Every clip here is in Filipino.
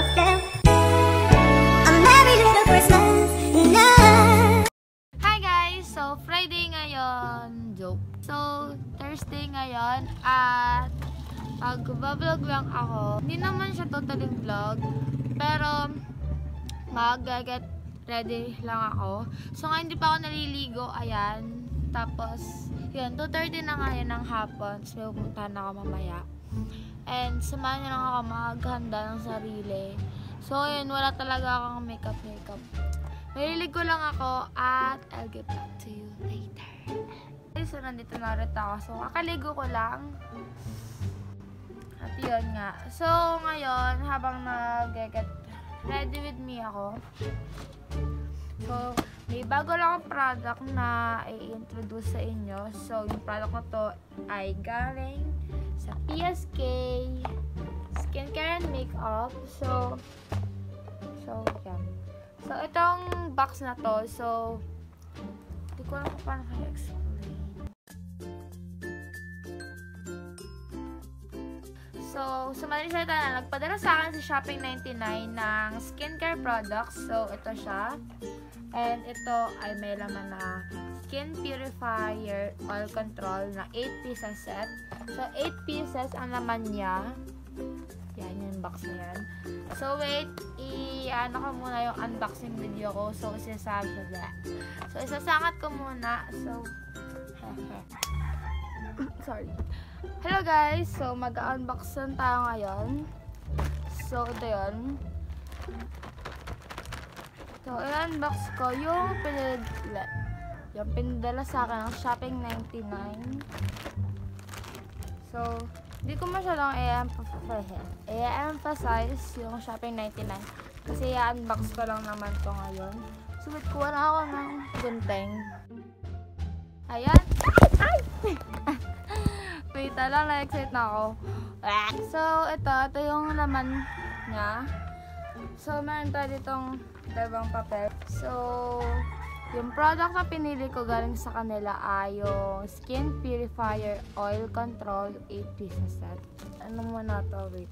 yourself. A merry little Christmas night. Hi guys! So, Friday ngayon. Joke. So, Thursday ngayon. At mag-vlog lang ako. Hindi naman siya totally vlog. Pero, mag-get ready lang ako. So, ngayon hindi pa ako naliligo. Ayan. Tapos, yun. 2:30 na ngayon ng hapon. So, pupuntahan ako mamaya. And, samahan niyo lang ako maghanda ng sarili. So, yun. Wala talaga akong makeup. Maliligo lang ako at I'll get back to you later. So, nandito na ulit ako. So, kakaligo ko lang. At yun nga. So, ngayon, habang nag-get ready with me ako. So, may bago lang akong product na i-introduce sa inyo. So, yung product na to ay galing sa PSK Skincare and Makeup. So, yan. So, itong box na to, so, hindi ko alam kung paano kayo explain. So, sa madaling salita na, nagpadala sa akin si Shopping99 ng skincare products. So, ito siya. And ito ay may laman na Skin Purifier Oil Control na 8 pieces set. So, 8 pieces ang laman niya. Yan, yung box na yan. So, wait. I-ano ko muna yung unboxing video ko. So, isasangat ko muna. So, sorry. Hello guys! So, mag-unbox tayo ngayon. So, ito yun. So, i-unbox ko yung pinadala sa akin ng Shopping99. So, hindi ko masyadong i-emphasize yung Shopping99 kasi i-unbox ko lang naman to ngayon. So, wait, kuha na ako ng gunting. Ayan. Ay! Wait, lang, na-excite na ako. So, ito yung laman niya. So, meron tayo ditong dalawang papel. So, yung product na pinili ko galing sa kanila ay yung Skin Purifier Oil Control 8 pieces set. Ano muna to? Wait.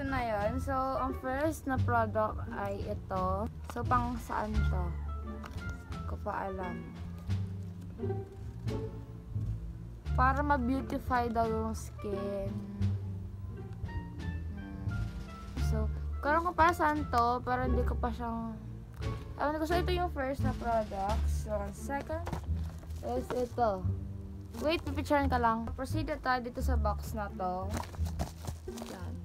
Na yun. So, ang first na product ay ito. So, pang saan to? Hindi ko pa alam. Para ma-beautify daw yung skin. So, karoon ko pa saan to, pero hindi ko pa siyang alam ko. So, ito yung first na product. So, second is ito. Wait, pipicturean ka lang. Proceed na tayo dito sa box na to. Yan.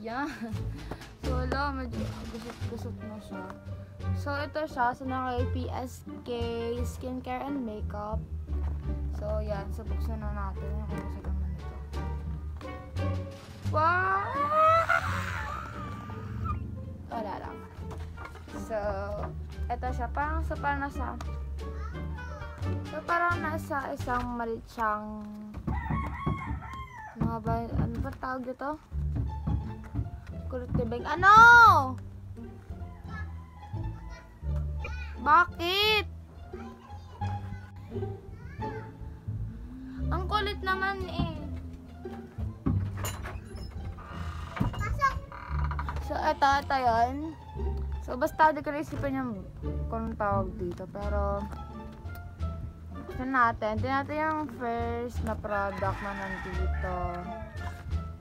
Yan. So, wala. Medyo gusot na siya. So, ito siya. So, naka-PSK Skincare and Makeup. So, yan. So, buksan na natin. Kung gusto naman ito. Wow! Wala lang. So, ito siya. Parang nasa isang maliit siyang ano ba tawag dito? Kulit tibig. Ano? Bakit? Ang kulit naman eh. So, ito yun. So, basta di ko naisipin yung kung tawag dito. Pero, buksan natin. Tingnan natin yung first na product na nandito.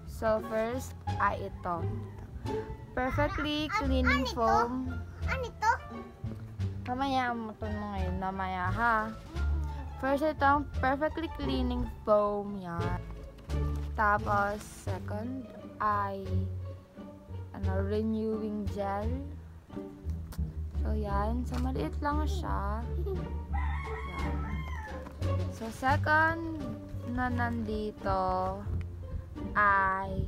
So, first ay ito. Perfectly Cleaning Foam. Ano ito? Mamaya, matun mo ngayon. Mamaya, ha? First, itong Perfectly Cleaning Foam. Yan. Tapos, second ay Renewing Gel. So, yan. So, maliit lang siya. Yan. So, second na nandito ay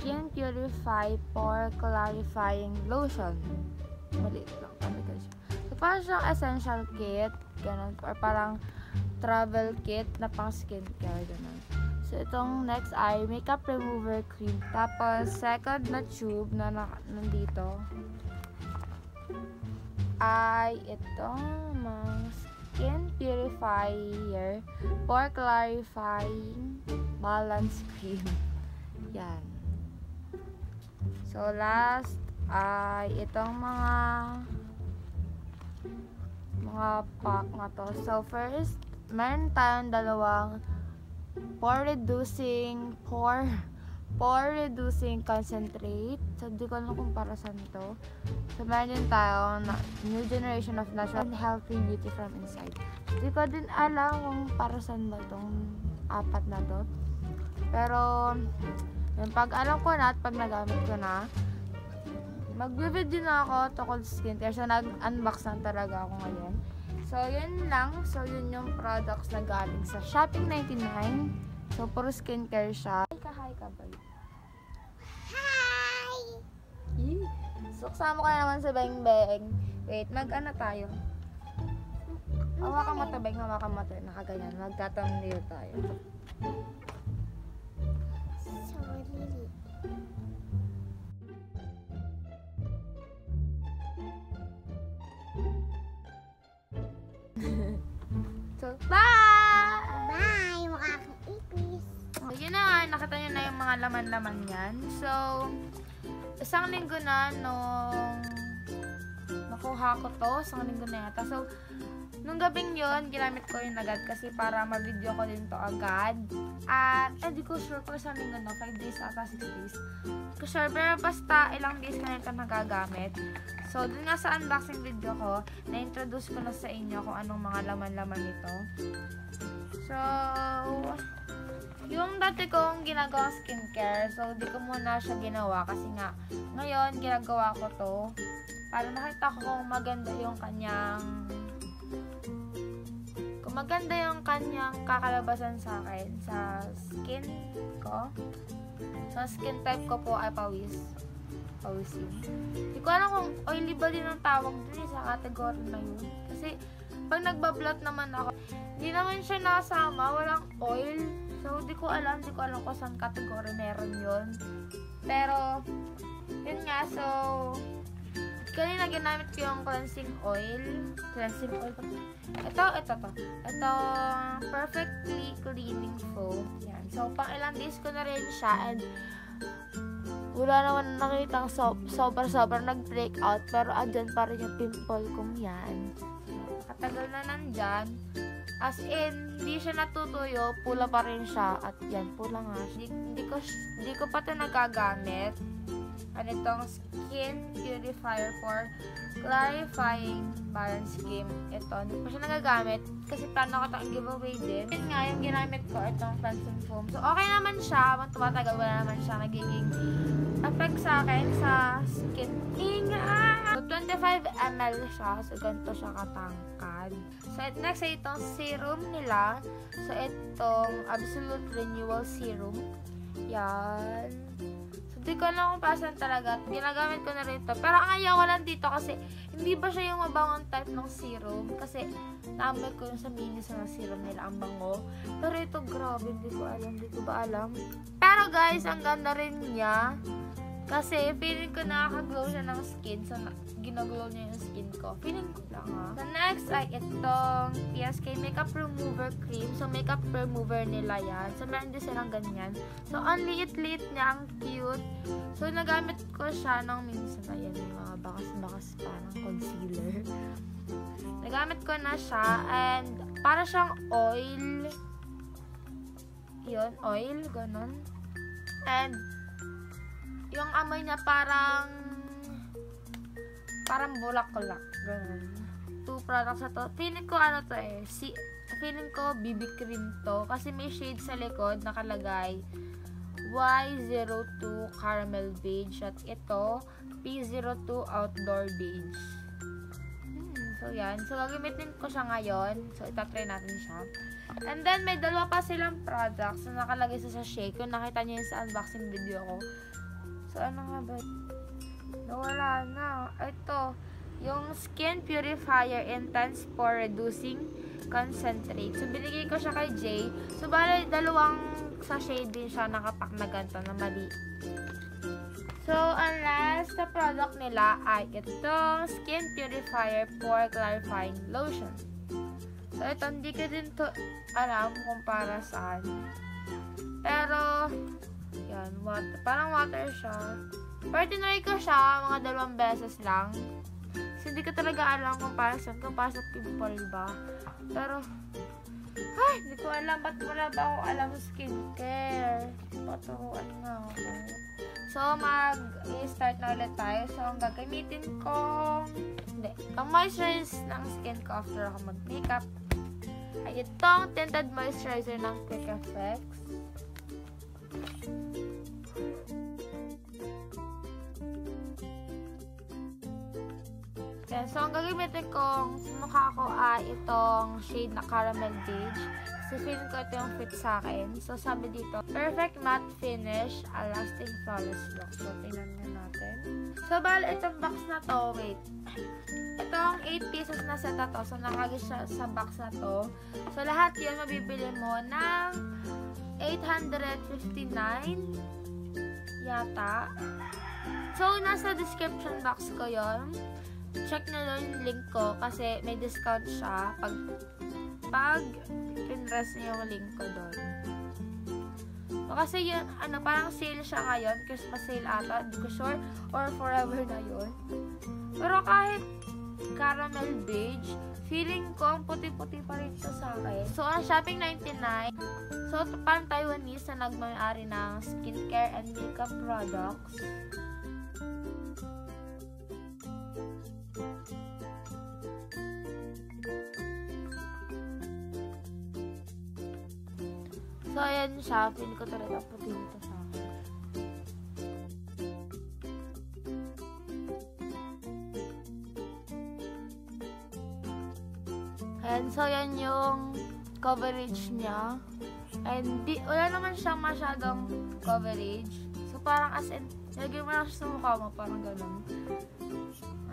Skin Purify Pore Clarifying Lotion. Maliit lang talaga siya. So, parang siyang essential kit, ganun, or parang travel kit na pang skincare, ganun. So, itong next ay makeup remover cream. Tapos, second na tube na nandito ay itong mga skin purifier pore clarifying balance cream. Yan. So, last ay itong mga pack na to. So, first, meron tayong dalawang pore reducing concentrate. So, di ko alam kung para saan to. So, meron din tayo na new generation of natural and healthy beauty from inside. Di ko din alam kung para saan ba tong apat na to. Pero, yung pag alam ko na at pag nagamit ko na, mag-video na ako tungkol sa skincare. So, nag-unbox na talaga ako ngayon. So, yun lang. So, yun yung products na galing sa Shopping99. So, puro skincare siya. Hi ka ba? Hi! So, kasama ka na naman sa beng-beng. Wait, mag-ano tayo? Hawakan mo to, beng. Hawakan mo to. Nakaganyan. Mag-thumbnail tayo. Sorry. So, bye! Bye! Mukha kang ipis. So, yun na. Nakita nyo na yung mga laman-laman yan. So, isang linggo na nung nakuha ko to. Isang linggo na yata. So, nung gabing yun, ginamit ko yun agad kasi para ma-video ko din to agad. At, di ko sure kung isang linggo na. 5 days ata, 6 days. Di ko sure, pero basta ilang days ka na ito nagagamit. So, dun nga sa unboxing video ko, na-introduce ko na sa inyo kung anong mga laman-laman nito. So, yung dati kong ginagawa skincare, so di ko muna siya ginawa kasi nga, ngayon, ginagawa ko to para nakita ko kung maganda yung kanyang kakalabasan sa akin, sa skin ko. Sa skin type ko po ay pawisin. Hindi ko alam kung oily ba din ang tawag dun sa category na yun. Kasi, pag nagbablot naman ako, hindi naman siya nasama, walang oil. So, di ko alam kung saan category meron yun. Pero, yun nga, so, kanina ginamit ko yung cleansing oil. Ito, perfectly cleaning foam. Yan. So, pang ilang days ko na rin siya and wala naman nakitang sobrang nag-break out, pero andyan pa rin yung pimple kong yan. Katagal na nandyan. As in, hindi siya natutuyo, pula pa rin siya. At yan, pula nga. Hindi ko pa ito nagagamit. Ano itong Skin Purifier for Clarifying Balance Cream. Ito, hindi pa siya nagagamit kasi plano ko itong giveaway din. Yun nga, yung ginamit ko, itong cleansing foam. So, okay naman siya. Habang tumatagal, wala naman siya nagiging effect sa akin sa skin. So, 25 ml siya. So, ganito siya katangkad. So, next ay itong serum nila. So, itong Absolute Renewal Serum. Yan. So, di ko alam kung pasan talaga. Ginagamit ko na rin ito. Pero ang ayaw ko lang dito kasi hindi ba siya yung mabangong type ng serum. Kasi naamay ko yung sa minis na serum nila ang bango. Pero ito, grabe. Hindi ko ba alam. Pero guys, ang ganda rin niya. Kasi feeling ko nakaka-glow siya ng skin. So, ginaglow niya yung skin ko. Feeling ko lang ha. So, next ay itong PSK Makeup Remover Cream. So, makeup remover nila yan. So, meron din silang ganyan. So, ang liit-liit niya. Ang cute. So, nagamit ko siya nung minsan. Ayan, yung mga bakas-bakas pa ng concealer. Nagamit ko na siya. And, para siyang oil. Yun, oil. Ganon. And, yung amoy niya parang bulaklak. Ganun. 2 products na to. Feeling ko ano to eh. Feeling ko BB cream to. Kasi may shade sa likod nakalagay. Y02 Caramel Beige. At ito, P02 Outdoor Beige. So, yan. So, gagamitin ko siya ngayon. So, itatry natin siya. And then, may dalawa pa silang products na nakalagay sa sachet. Kung nakita niyo yun sa unboxing video ko. So, ano nga ba? Nawala na. Ito, yung Skin Purifier Intense Pore Reducing Concentrate. So, binigay ko siya kay Jay. So, bale, dalawang sachet din siya nakapak na ganito na mali. So, ang last na product nila ay itong Skin Purifier Pore Clarifying Lotion. So, ito, hindi ko din to alam kung para saan. Pero, yan, parang water siya. Pero tinry ko siya mga 2 beses lang. Kasi hindi ko talaga alam kung para saan. Kung para sa pimple ba. Pero, ay, hindi ko alam. Ba't wala ba ako alam sa skincare? Paturuan na ako. So, mag-start na ulit tayo. So, ang gagamitin kong ang moisturize ng skin ko after ako mag-makeup ay itong tinted moisturizer ng Quick Effects. Yan. So, ang gagamitin kong mukha ko ay itong shade na Caramel Beige. Kasi feeling ko ito yung fit sa akin. So, sabi dito, perfect matte finish, a lasting flawless look. So, tingnan nyo natin. So, bali, itong box na to, wait. Itong 8 pieces na set na to. So, nakagay siya sa box na to. So, lahat yun, mabibili mo ng 859 yata. So, nasa description box ko yon. Check na lang yung link ko kasi may discount siya pag pinress niyo yung link ko doon. So, kasi yun, parang sale siya ngayon. Christmas sale ata. Hindi ko sure. Or forever na yun. Pero kahit caramel beige, feeling ko ang puti-puti pa rin ito sa akin. So, ang shopping 99. So, ito parang Taiwanese na nagmamayari ng skincare and makeup products. So, ayan siya. Feeling ko talaga puti dito sa akin. Ayan. So, yan yung coverage niya. And, wala naman siyang masyadong coverage. So, parang as in, lagyan mo lang siya sa mukha mo. Parang ganun.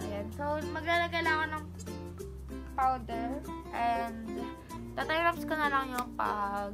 Ayan. So, maglalagay lang ako ng powder. And, tatay-wraps ko na lang yung pag